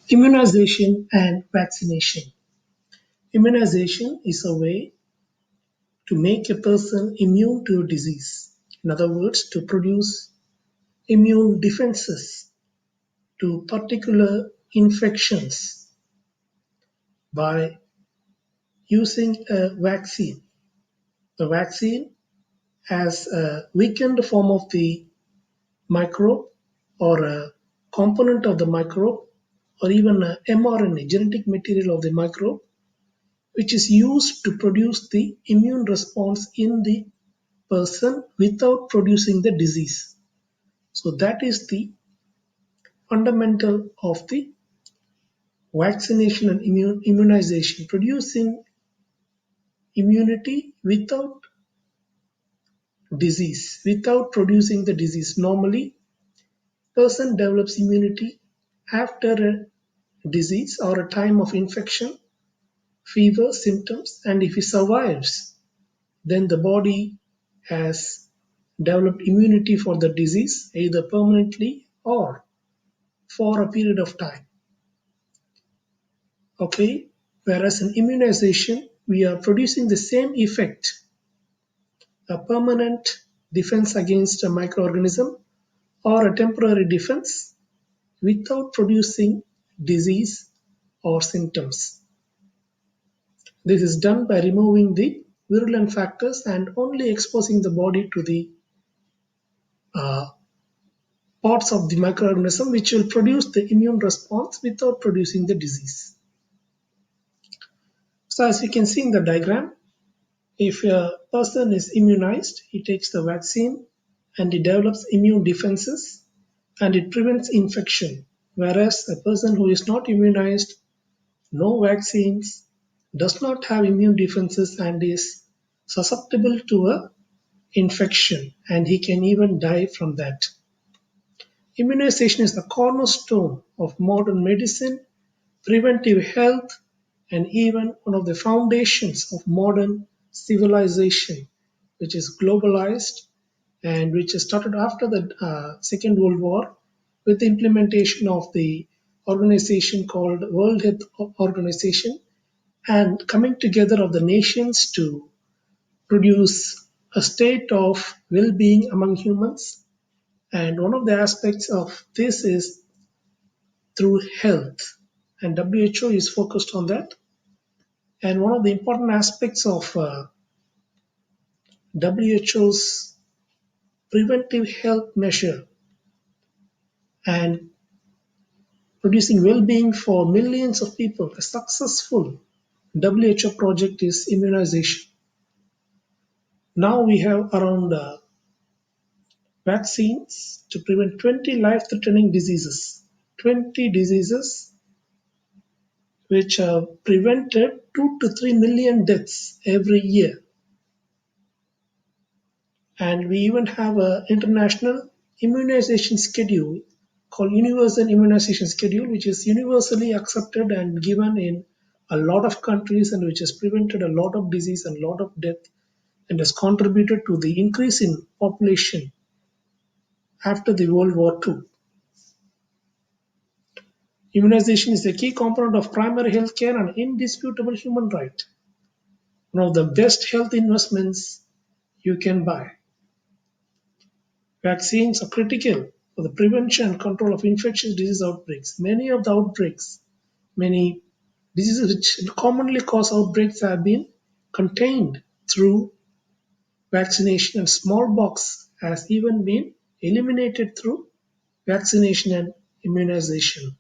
Immunization and vaccination. Immunization is a way to make a person immune to a disease. In other words, to produce immune defenses to particular infections by using a vaccine. The vaccine has a weakened form of the microbe or a component of the microbe or even a mRNA, genetic material of the microbe, which is used to produce the immune response in the person without producing the disease. So that is the fundamental of the vaccination and immunization, producing immunity without disease, without producing the disease. Normally, person develops immunity after a disease or a time of infection, fever, symptoms, and if he survives, then the body has developed immunity for the disease either permanently or for a period of time. Okay, whereas in immunization, we are producing the same effect, a permanent defense against a microorganism or a temporary defense without producing disease or symptoms. This is done by removing the virulent factors and only exposing the body to the uh, parts of the microorganism which will produce the immune response without producing the disease. So as you can see in the diagram, if a person is immunized, he takes the vaccine and he develops immune defenses and it prevents infection. Whereas a person who is not immunized, no vaccines, does not have immune defenses and is susceptible to a infection and he can even die from that. Immunization is the cornerstone of modern medicine, preventive health, and even one of the foundations of modern civilization, which is globalized and which started after the Second World War with the implementation of the organization called World Health Organization and coming together of the nations to produce a state of well-being among humans. And one of the aspects of this is through health, and WHO is focused on that. And one of the important aspects of WHO's preventive health measure and producing well-being for millions of people, a successful WHO project is immunization. Now we have around vaccines to prevent 20 life-threatening diseases. 20 diseases which have prevented 2 to 3 million deaths every year. And we even have an international immunization schedule called Universal Immunization Schedule, which is universally accepted and given in a lot of countries and which has prevented a lot of disease and a lot of death and has contributed to the increase in population after the World War II. Immunization is a key component of primary health care and indisputable human right. One of the best health investments you can buy. Vaccines are critical for the prevention and control of infectious disease outbreaks. Many of the outbreaks, many diseases which commonly cause outbreaks have been contained through vaccination, and smallpox has even been eliminated through vaccination and immunization.